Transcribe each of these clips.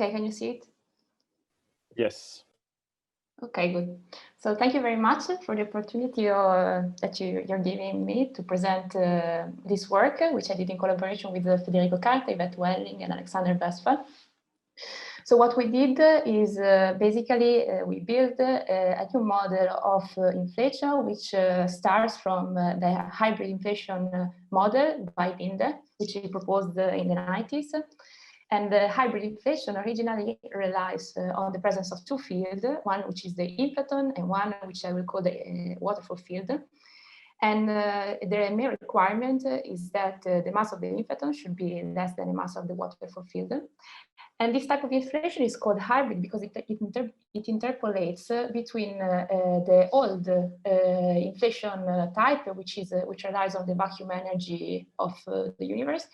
Okay, can you see it? Yes. Okay, good. So thank you very much for the opportunity that you're giving me to present this work, which I did in collaboration with Federico Carta, Yvette Welling, and Alexander Westphal. So what we did is basically we built a new model of inflation, which starts from the hybrid inflation model by Linde, which he proposed in the 90s. And the hybrid inflation originally relies on the presence of two fields, one which is the inflaton and one which I will call the waterfall field. And the main requirement is that the mass of the inflaton should be less than the mass of the waterfall field. And this type of inflation is called hybrid because it interpolates between the old inflation type, which relies on the vacuum energy of the universe,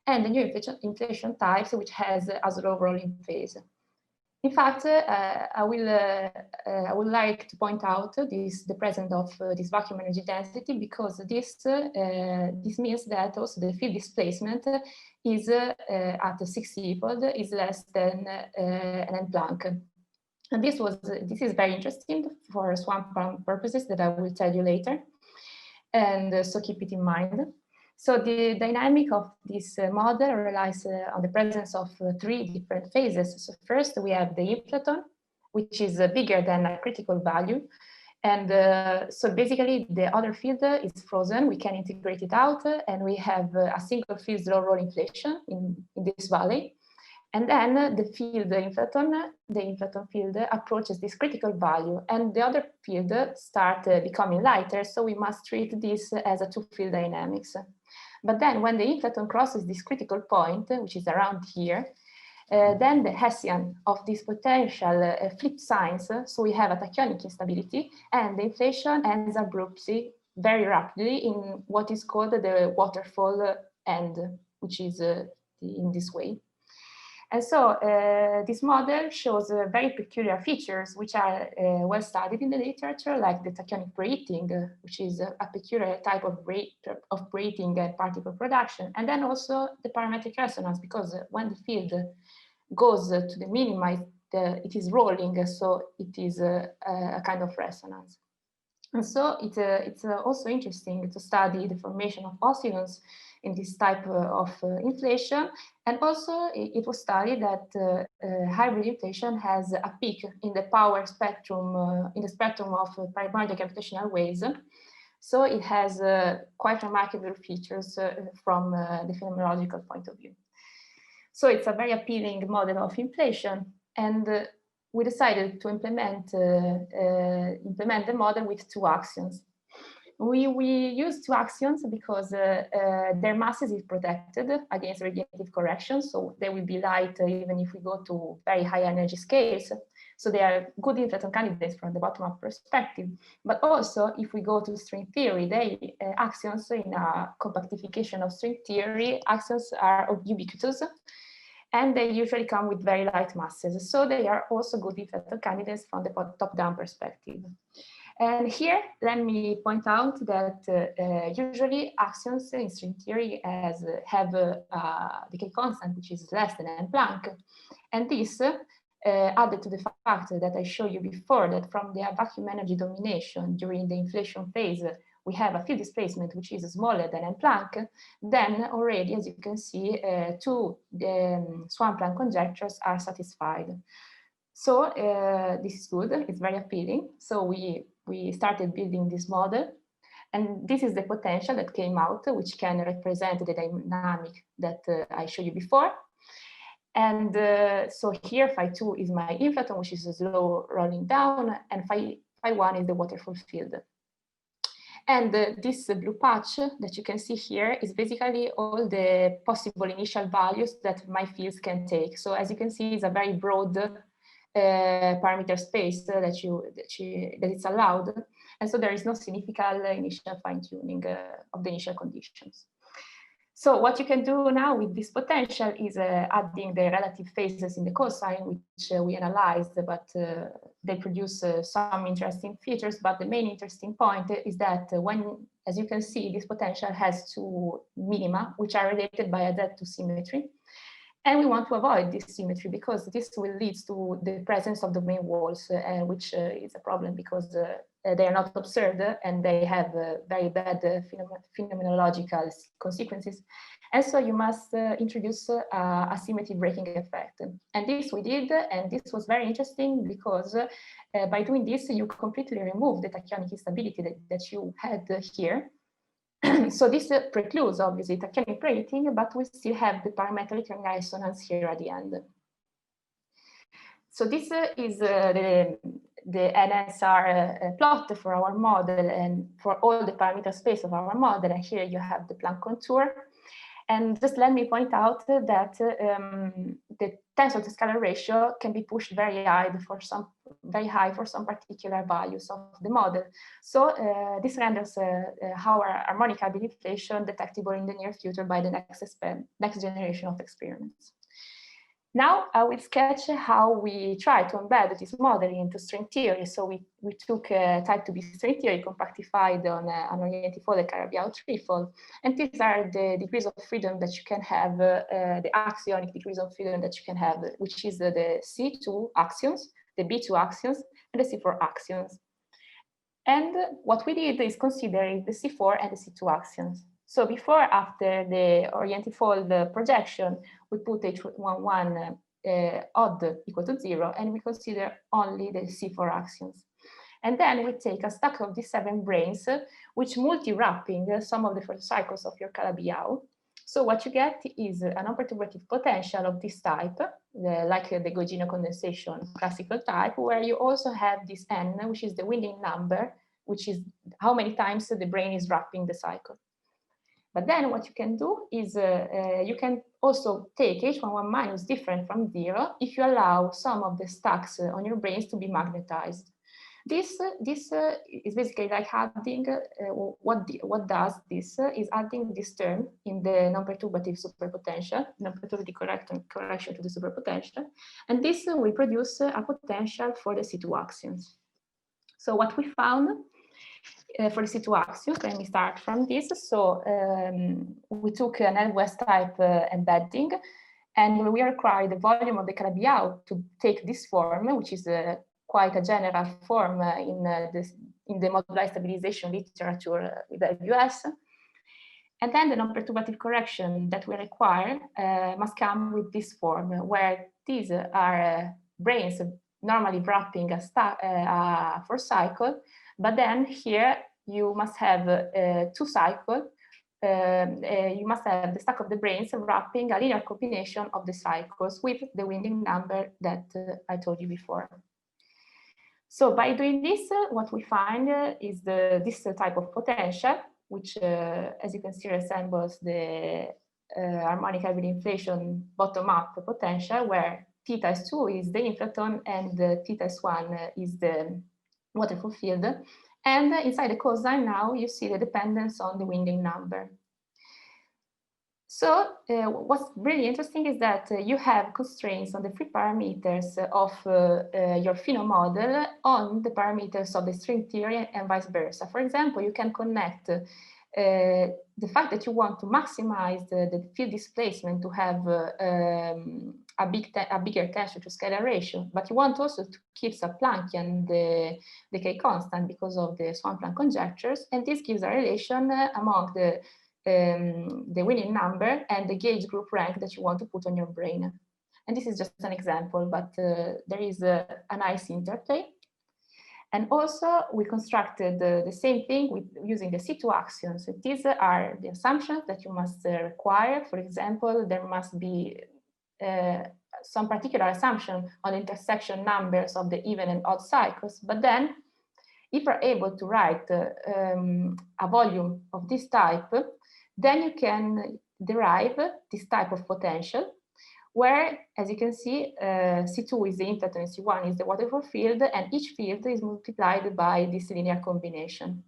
and the new inflation types, which has a slow rolling phase. In fact, I would like to point out the presence of this vacuum energy density, because this means that also the field displacement is at the 6 fold is less than an Planck. And this is very interesting for swamp purposes that I will tell you later. And so keep it in mind. So the dynamic of this model relies on the presence of three different phases. So first we have the inflaton, which is bigger than a critical value. And so basically the other field is frozen, we can integrate it out, and we have a single field slow roll inflation in this valley. And then the field, the inflaton field approaches this critical value, and the other field start becoming lighter, so we must treat this as a two-field dynamics. But then when the inflaton crosses this critical point, which is around here, then the Hessian of this potential flip signs, so we have a tachyonic instability, and the inflation ends abruptly, very rapidly, in what is called the waterfall end, which is in this way. And so this model shows very peculiar features which are well studied in the literature, like the tachyonic braiding, which is a peculiar type of braiding particle production, and then also the parametric resonance, because when the field goes to the minima, it is rolling, so it is a kind of resonance. And so it's also interesting to study the formation of AXIONS in this type of inflation. And also it was studied that hybrid inflation has a peak in the power spectrum, in the spectrum of primordial gravitational waves. So it has quite remarkable features from the phenomenological point of view. So it's a very appealing model of inflation, and we decided to implement the model with two AXIONS. We use two AXIONS because their masses is protected against radiative correction, so they will be light even if we go to very high energy scales. So they are good inflaton candidates from the bottom-up perspective. But also, if we go to string theory, AXIONS in a compactification of string theory, AXIONS are ubiquitous, and they usually come with very light masses. So they are also good inflaton candidates from the top-down perspective. And here, let me point out that usually AXIONS in string theory have a decay constant, which is less than n Planck. And this, added to the fact that I showed you before, that from the vacuum energy domination during the inflation phase, we have a field displacement which is smaller than n Planck, then already, as you can see, two Swan-Planck conjectures are satisfied. So this is good, it's very appealing. So we started building this model, and this is the potential that came out, which can represent the dynamic that I showed you before. And so here phi2 is my inflaton, which is a slow rolling down, and phi1 is the waterfall field. And this blue patch that you can see here is basically all the possible initial values that my fields can take. So as you can see, it's a very broad parameter space that it's allowed. And so there is no significant initial fine-tuning of the initial conditions. So what you can do now with this potential is adding the relative phases in the cosine, which we analyzed, but they produce some interesting features. But the main interesting point is that when, as you can see, this potential has two minima, which are related by a Z2 symmetry. And we want to avoid this symmetry because this will lead to the presence of domain walls, which is a problem because they are not observed and they have very bad phenomenological consequences. And so you must introduce a symmetry breaking effect. And this we did, and this was very interesting because by doing this, you completely remove the tachyonic instability that you had here. So this precludes, obviously, tachyonic rating, but we still have the parametric assonance here at the end. So this is the NSR plot for our model and for all the parameter space of our model. And here you have the Planck contour. And just let me point out that the tensor to scalar ratio can be pushed very high for some particular values of the model. So this renders our harmonic hybrid inflation detectable in the near future by the next generation of experiments. Now I will sketch how we try to embed this model into string theory. So we took type 2B string theory compactified on an orientifold and Carabiao trifold. And these are the degrees of freedom that you can have, the axionic degrees of freedom that you can have, which is the C2 axions, the B2 axions, and the C4 axions. And what we did is consider the C4 and the C2 axions. So before, after the orientifold projection, we put H11 odd equal to 0, and we consider only the C4 axions. And then we take a stack of these 7 branes, which multi-wrapping some of the first cycles of your Calabi-Yau. So what you get is a non-perturbative potential of this type, like the Gaussian condensation classical type, where you also have this n, which is the winding number, which is how many times the brane is wrapping the cycle. But then what you can do is you can also take H11 minus different from 0 if you allow some of the stacks on your branes to be magnetized. This is basically like adding, what does this is adding this term in the non-perturbative superpotential, non-perturbative correction to the superpotential, and this will produce a potential for the C2 axions. So what we found for the C2 axions, let me start from this. So we took an L-West type embedding, and we required the volume of the Calabi-Yau to take this form, which is quite a general form in the moduli stabilization literature with the US. And then the non-perturbative correction that we require must come with this form, where these are branes normally wrapping a 4 cycle, but then here you must have 2 cycles. You must have the stack of the branes wrapping a linear combination of the cycles with the winding number that I told you before. So by doing this, what we find is this type of potential, which, as you can see, resembles the harmonic hybrid inflation bottom-up potential, where theta S2 is the inflaton and theta S1 is the waterfall field. And inside the cosine now, you see the dependence on the winding number. So what's really interesting is that you have constraints on the free parameters of your Pheno model on the parameters of the string theory and vice versa. For example, you can connect the fact that you want to maximize the field displacement to have a bigger tensor to scalar ratio, but you want also to keep sub-Planckian the K constant because of the Swan-Planck conjectures, and this gives a relation among the winning number and the gauge group rank that you want to put on your brane. And this is just an example, but there is a nice interplay. And also we constructed the same thing with using the C2 axions. So these are the assumptions that you must require. For example, there must be some particular assumption on the intersection numbers of the even and odd cycles. But then if you're able to write a volume of this type, then you can derive this type of potential, where, as you can see, C2 is the inflaton and C1 is the waterfall field, and each field is multiplied by this linear combination.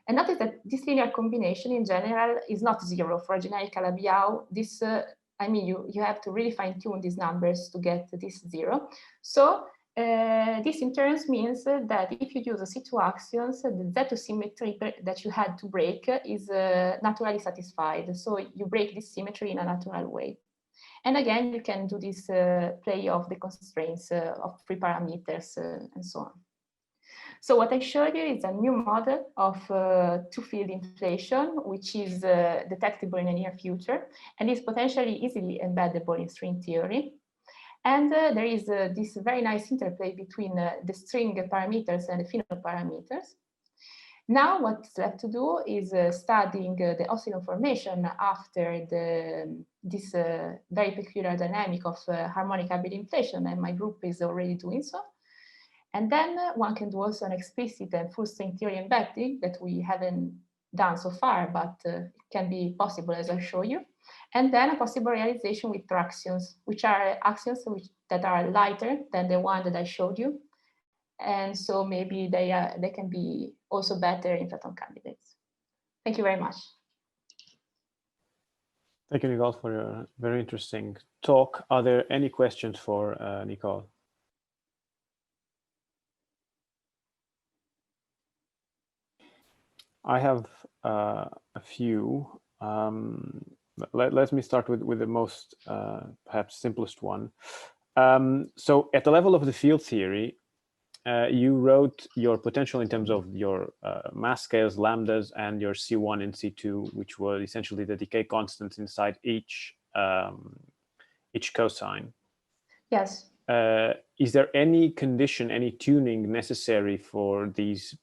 And notice that this linear combination in general is not 0 for a generic Calabi-Yau. This, I mean, you have to really fine-tune these numbers to get this 0. So this in turns means that if you use a C2 axions, the Z2 symmetry that you had to break is naturally satisfied. So you break this symmetry in a natural way. And again, you can do this play of the constraints of free parameters and so on. So what I showed you is a new model of two-field inflation, which is detectable in the near future and is potentially easily embeddable in string theory. And there is this very nice interplay between the string parameters and the finite parameters. Now what's left to do is studying the oscillon formation after this very peculiar dynamic of harmonic hybrid inflation, and my group is already doing so. And then one can do also an explicit and full string theory embedding that we haven't done so far, but it can be possible as I show you. And then a possible realization with CAXIONS, which are axions that are lighter than the one that I showed you. And so maybe they can be also better in photon candidates. Thank you very much. Thank you, Nicole, for your very interesting talk. Are there any questions for Nicole? I have a few. Let me start with the most perhaps simplest one. So at the level of the field theory, you wrote your potential in terms of your mass scales, lambdas, and your C1 and C2, which were essentially the decay constants inside each cosine. Yes. Is there any condition, any tuning necessary for these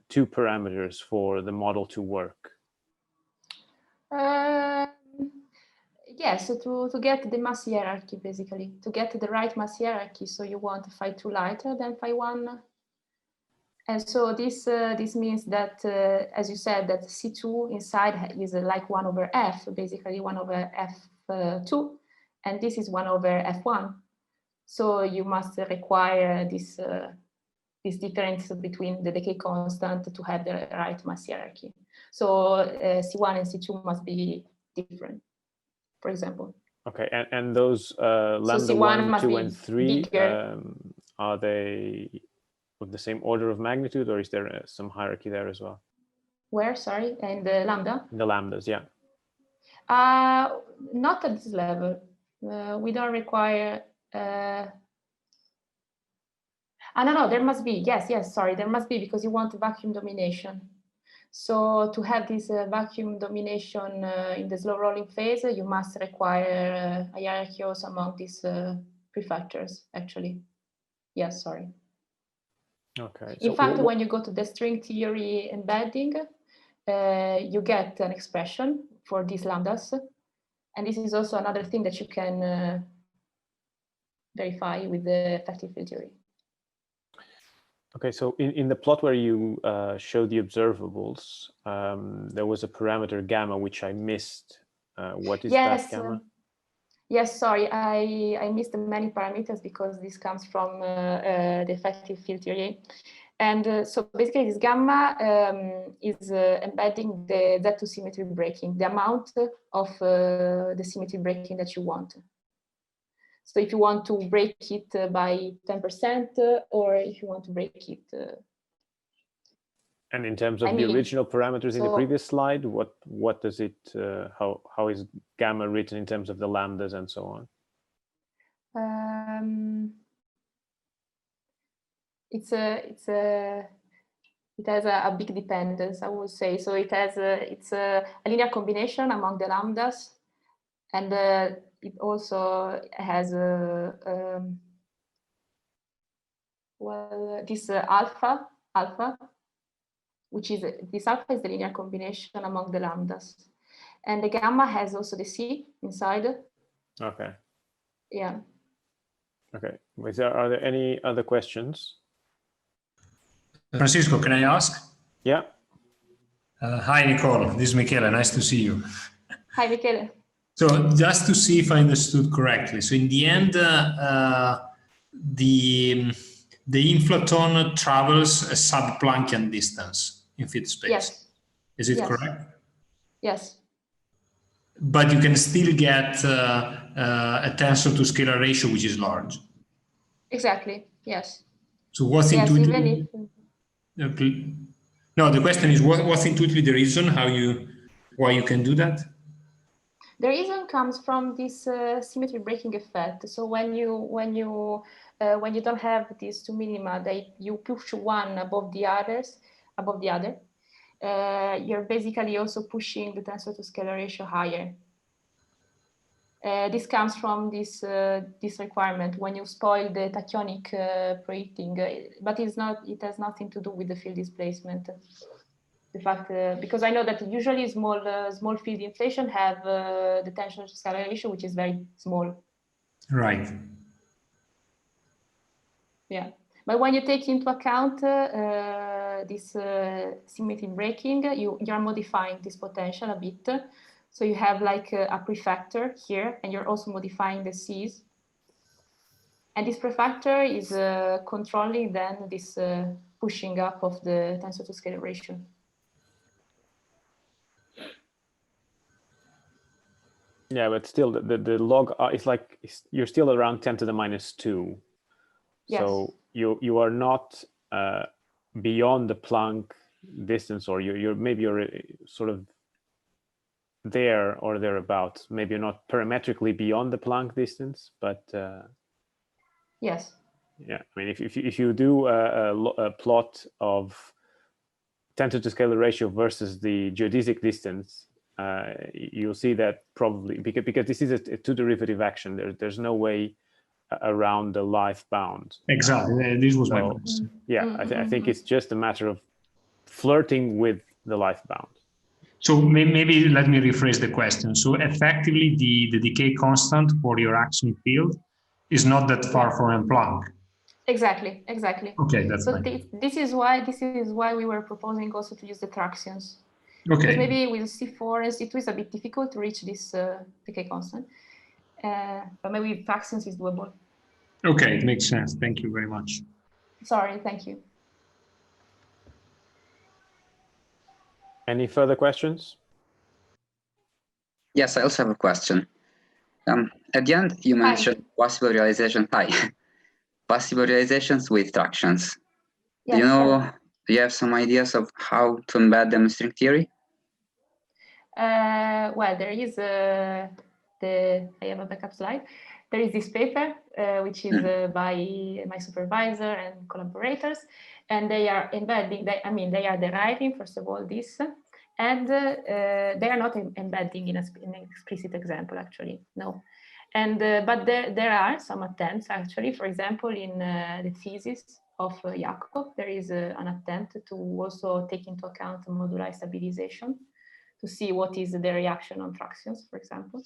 two parameters for the model to work? Yes, so to get the mass hierarchy, basically, to get the right mass hierarchy. So you want phi2 lighter than phi1. And so this means that, as you said, that C2 inside is like 1 over F, basically 1 over F2, and this is 1 over F1. So you must require this difference between the decay constant to have the right mass hierarchy. So C1 and C2 must be different, for example. Okay, and those lambda 1, 2, and 3, are they with the same order of magnitude, or is there some hierarchy there as well? Where, sorry, in the lambda? In the lambdas, yeah. Not at this level. We don't require. No, there must be. Yes, sorry, there must be, because you want vacuum domination. So to have this vacuum domination in the slow rolling phase, you must require a hierarchy also among these prefactors, actually. Yes, sorry. Okay. In fact, when you go to the string theory embedding, you get an expression for these lambdas. And this is also another thing that you can verify with the effective field theory. Okay, so in the plot where you showed the observables, there was a parameter gamma, which I missed. What is that gamma? Yes, sorry, I missed many parameters because this comes from the effective field theory. And so basically this gamma is embedding the Z2 symmetry breaking, the amount of the symmetry breaking that you want. So if you want to break it by 10%, or if you want to break it. And in terms of the original parameters in the previous slide, what does it? How is gamma written in terms of the lambdas and so on? It has a big dependence, I would say. So it has it's a linear combination among the lambdas, and it also has this alpha, which is this alpha is the linear combination among the lambdas, and the gamma has also the C inside. Okay. Yeah. Okay. Are there any other questions? Francisco, can I ask? Yeah. Hi, Nicole. This is Michele. Nice to see you. Hi, Michele. So just to see if I understood correctly. So in the end, the inflaton travels a sub-Planckian distance in field space. Yes. Is it correct? Yes. But you can still get a tensor to scalar ratio which is large. Exactly. Yes. So what's intuitively? No, the question is what's intuitively the reason why you can do that? The reason comes from this symmetry breaking effect. So when you don't have these two minima, you push one above the other, you're basically also pushing the tensor to scalar ratio higher. This comes from this requirement when you spoil the tachyonic preheating, but it has nothing to do with the field displacement. The fact, because I know that usually small field inflation have the tensor to scalar ratio, which is very small. Right. Yeah, but when you take into account this symmetry breaking, you're modifying this potential a bit. So you have like a prefactor here, and you're also modifying the C's. And this prefactor is controlling then this pushing up of the tensor to scalar ratio. Yeah, but still, the log is like you're still around 10 to the minus 2. Yes. So you are not beyond the Planck distance, or maybe you're sort of there or thereabouts. Maybe you're not parametrically beyond the Planck distance, but yes. Yeah, I mean, if you do a plot of tensor to scalar ratio versus the geodesic distance, you'll see that probably because this is a two derivative action. There's no way around the life bound. Exactly. This was my question. Yeah, I think it's just a matter of flirting with the life bound. So maybe let me rephrase the question. So effectively, the decay constant for your action field is not that far from Planck. Exactly. Okay, that's so fine. this is why we were proposing also to use the CAXIONS. Okay. Because maybe with C4 and C2 it's a bit difficult to reach this decay constant, but maybe with CAXIONS is doable. Okay, it makes sense. Thank you very much. Sorry, thank you. Any further questions? Yes, I also have a question. At the end, you mentioned possible realization. Possible realizations with tractions. Yes, do you have some ideas of how to embed them in string theory? Well, there is I have a backup slide. There is this paper, which is by my supervisor and collaborators, and they are embedding, they are deriving, first of all, this, and they are not embedding in an explicit example, actually, no. And but there are some attempts, actually. For example, in the thesis of Jakob, there is an attempt to also take into account moduli stabilization to see what is the reaction on tractions, for example.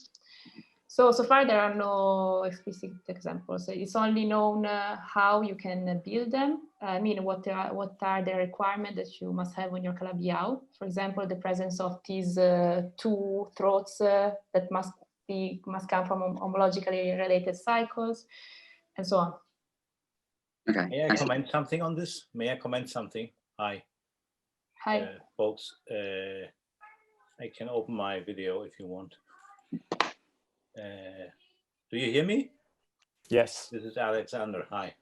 So far there are no explicit examples. It's only known how you can build them. I mean, what are the requirements that you must have on your Calabi-Yau? For example, the presence of these two throats that must come from homologically related cycles, and so on. Okay. May I comment something on this? May I comment something? Hi. Hi. Folks. I can open my video if you want. Do you hear me? Yes. This is Alexander. Hi.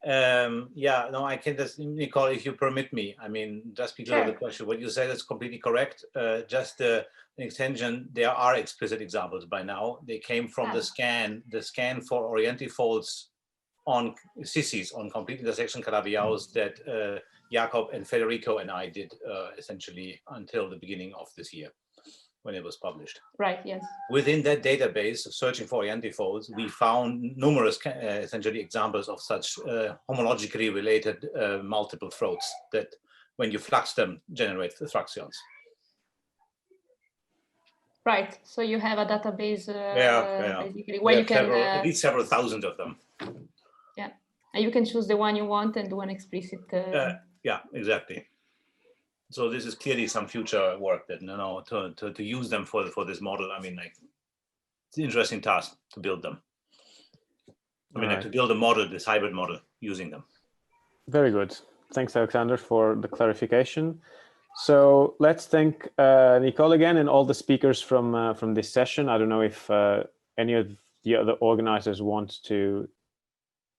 Yeah, no, I can just, Nicole, if you permit me, I mean, just because of the question, what you said is completely correct. Just an extension, there are explicit examples by now. They came from the scan for orientifolds on CCs, on complete intersection Calabi-Yaus that Jakob and Federico and I did essentially until the beginning of this year, when it was published. Right, yes. Within that database of searching for orientifolds, we found numerous essentially examples of such homologically related multiple throats that when you flux them, generate fractions. Right, so you have a database basically where you can... at least several thousand of them. Yeah, and you can choose the one you want and do an explicit... Yeah, exactly. So this is clearly some future work that to use them for this model. I mean, like, it's an interesting task to build them. I mean, like, to build a model, this hybrid model, using them. Very good. Thanks, Alexander, for the clarification. So let's thank Nicole again and all the speakers from this session. I don't know if any of the other organizers want to